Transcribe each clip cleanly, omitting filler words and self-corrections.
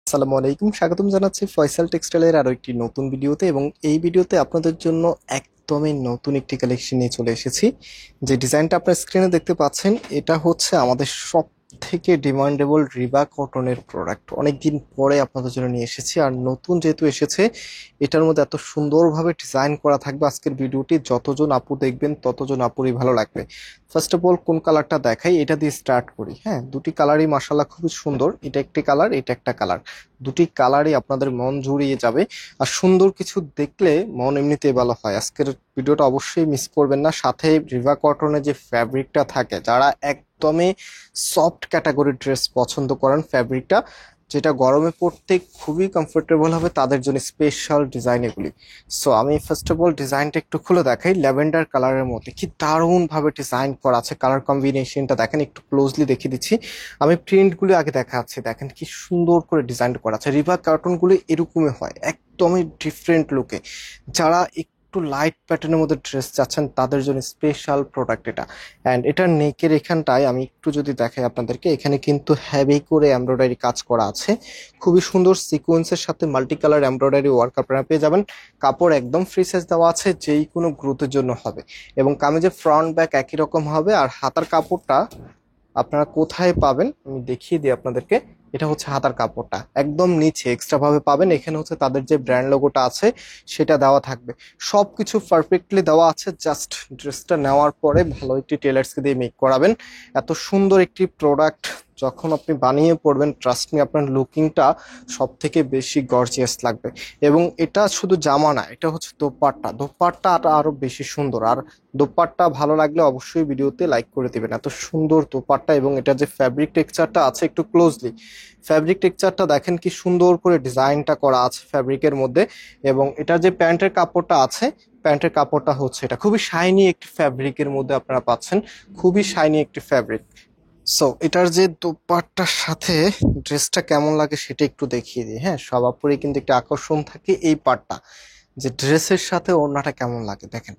আসসালামু আলাইকুম, স্বাগতম জানাচ্ছি ফয়সাল টেক্সটাইলের আরো একটি নতুন ভিডিওতে। এবং এই ভিডিওতে আপনাদের জন্য একদমই নতুন একটি কালেকশন নিয়ে চলে এসেছি। যে ডিজাইনটা আপনার স্ক্রিনে দেখতে পাচ্ছেন, এটা হচ্ছে আমাদের সব থেকে ডিমান্ডেবল রিবা কটনের প্রোডাক্ট। অনেকদিন পরে আপনাদের জন্য নিয়ে এসেছি, আর নতুন যেহেতু এসেছে এটার মধ্যে এত সুন্দরভাবে ডিজাইন করা থাকবে। আজকের ভিডিওটি যতজন আপু দেখবেন ততজন আপুরই ভালো লাগবে। ফার্স্ট অফ অল কোন কালারটা দেখাই, এটা দিয়ে স্টার্ট করি। হ্যাঁ, দুটি কালারই মাশাআল্লাহ খুবই সুন্দর। এটা একটি কালার, এটা একটা কালার। দুটি কালারই আপনাদের মন জুড়িয়ে যাবে। আর সুন্দর কিছু দেখলে মন এমনিতেই ভালো হয়। আজকের ভিডিওটা অবশ্যই মিস করবেন না। সাথে রিভা কটনের যে ফ্যাব্রিকটা থাকে, যারা একদমই সফট ক্যাটাগরির ড্রেস পছন্দ করেন, ফ্যাব্রিকটা যেটা গরমে পরতে খুবই কমফোর্টেবল হবে, তাদের জন্য স্পেশাল ডিজাইন এগুলি। সো আমি ফার্স্ট অফ অল ডিজাইনটা একটু খুলে দেখাই। ল্যাভেন্ডার কালারের মধ্যে কি দারুণ ভাবে ডিজাইন করা আছে। কালার কম্বিনেশনটা দেখেন, একটু ক্লোজলি দেখিয়ে দিচ্ছি। আমি প্রিন্টগুলো আগে দেখাচ্ছি, দেখেন কি সুন্দর করে ডিজাইন করা আছে। রিভা কার্টুনগুলো এরকমই হয়, একদমই ডিফারেন্ট লুকে। যারা একটু লাইট প্যাটার্নের মধ্যে ড্রেস চাচ্ছেন তাদের জন্য স্পেশাল প্রোডাক্ট এটা। অ্যান্ড এটার নেকের এখানটায় আমি একটু যদি দেখাই আপনাদেরকে, এখানে কিন্তু হেভি করে এমব্রয়ডারি কাজ করা আছে। খুবই সুন্দর সিকোয়েন্সের সাথে মাল্টি কালার এমব্রয়ডারি ওয়ার্ক আপনারা পেয়ে যাবেন। কাপড় একদম ফ্রি সাইজ দেওয়া আছে, যেই কোনো গ্রোথের জন্য হবে। এবং কামিজের ফ্রন্ট ব্যাক একই রকম হবে। আর হাতার কাপড়টা আপনারা কোথায় পাবেন আমি দেখিয়ে দিই আপনাদেরকে। এটা হচ্ছে হাতার কাপড়টা একদম নিচে এক্সট্রা ভাবে পাবেন। এখানে হচ্ছে তাদের যে ব্র্যান্ড লোগোটা আছে সেটা দেওয়া থাকবে। সবকিছু পারফেক্টলি দেওয়া আছে। জাস্ট ড্রেসটা নেওয়ার পরে ভালো একটি টেলার্সকে দিয়ে মেক করাবেন। এত সুন্দর একটি প্রোডাক্ট যখন আপনি বানিয়ে পড়বেন, ট্রাস্ট মি, আপনার লুকিংটা সব থেকে বেশি গর্জিয়াস লাগবে। এবং এটা শুধু জামা না, এটা হচ্ছে দোপাট্টা। দোপাট্টাটা আরো বেশি সুন্দর। আর দোপাট্টা ভালো লাগলে অবশ্যই ভিডিওতে লাইক করে দিবেন। এত সুন্দর দোপাট্টা। এবং এটা যে ফ্যাব্রিক টেক্সচারটা আছে, একটু ক্লোজলি ফ্যাব্রিক টেক্সচারটা দেখেন কি সুন্দর করে ডিজাইনটা করা আছে ফ্যাব্রিকের মধ্যে। এবং এটা যে প্যান্টের কাপড়টা আছে, প্যান্টের কাপড়টা হচ্ছে এটা খুবই শাইনি একটি ফ্যাব্রিকের মধ্যে আপনারা পাচ্ছেন। খুবই শাইনি একটি ফ্যাব্রিক। সো এটার যে দোপাট্টার সাথে ড্রেসটা কেমন লাগে সেটা একটু দেখিয়ে দিই। হ্যাঁ, সবার কিন্তু একটা আকর্ষণ থাকে এই পার্টটা, যে ড্রেসের সাথে ওড়নাটা কেমন লাগে দেখেন।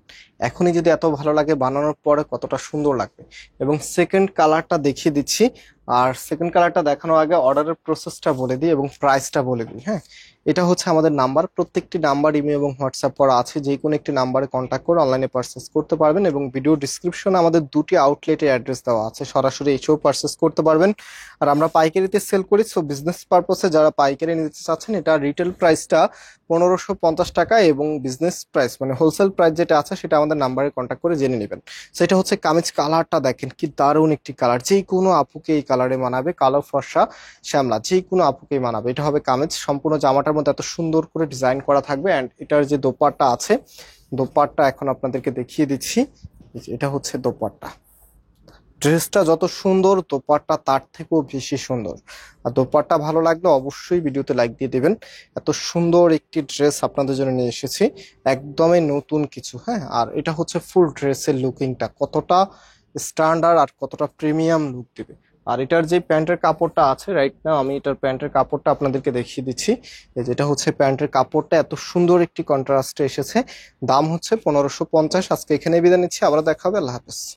এখনই যদি এত ভালো লাগে, বানানোর পরে কতটা সুন্দর লাগবে। এবং সেকেন্ড কালারটা দেখিয়ে দিচ্ছি। আর সেকেন্ড কালারটা দেখানোর আগে অর্ডারের প্রসেসটা বলে দিই এবং প্রাইসটা বলে দিই। হ্যাঁ, এটা হচ্ছে আমাদের নাম্বার। প্রত্যেকটি নাম্বার ইমেল এবং হোয়াটসঅ্যাপ করা আছে। যে কোনো একটি নাম্বারে কন্ট্যাক্ট করে অনলাইনে পারচেস করতে পারবেন। এবং ভিডিও ডিসক্রিপশনে আমাদের দুটি আউটলেটের অ্যাড্রেস দেওয়া আছে, সরাসরি এসেও পারচেস করতে পারবেন। আর আমরা পাইকারিতে সেল করি। সো বিজনেস পারপসে যারা পাইকারি নিতে চাচ্ছেন, এটা রিটেল প্রাইসটা 1550 টাকা। এবং বিজনেস প্রাইস মানে হোলসেল প্রাইস যেটা আছে সেটা আমাদের নাম্বারে কন্ট্যাক্ট করে জেনে নেবেন। সেটা হচ্ছে কামিজ কালারটা দেখেন কি দারুণ একটি কালার। যে কোনো আপুকে এই কালারে মানাবে। কালো ফর্সা শ্যামলা যে কোনো আপুকেই মানাবে। এটা হবে কামিজ। সম্পূর্ণ জামাটার মধ্যে এত সুন্দর করে ডিজাইন করা থাকবে। অ্যান্ড এটার যে দোপাট্টা আছে, দোপাট্টা এখন আপনাদেরকে দেখিয়ে দিচ্ছি। এই যে এটা হচ্ছে দোপাট্টা। ড্রেসটা যত সুন্দর, দোপাট্টা তার থেকেও বেশি সুন্দর। আর দোপাট্টা ভালো লাগলে অবশ্যই ভিডিওতে লাইক দিয়ে দিবেন। এত সুন্দর একটি ড্রেস আপনাদের জন্য নিয়ে এসেছি, একদমই নতুন কিছু। হ্যাঁ, আর এটা হচ্ছে ফুল ড্রেসের লুকিংটা কতটা স্ট্যান্ডার্ড আর কতটা প্রিমিয়াম লুক দিবে। আর এটার যে প্যান্টের কাপড়টা আছে, রাইট নাও আমি এটার প্যান্টের কাপড়টা আপনাদেরকে দেখিয়ে দিচ্ছি। এই যেটা হচ্ছে প্যান্টের কাপড়টা, এত সুন্দর একটি কন্ট্রাস্টে এসেছে। দাম হচ্ছে 1550। আজকে এখানে বিদায় নিচ্ছি, আবার দেখা হবে। আল্লাহ হাফেজ।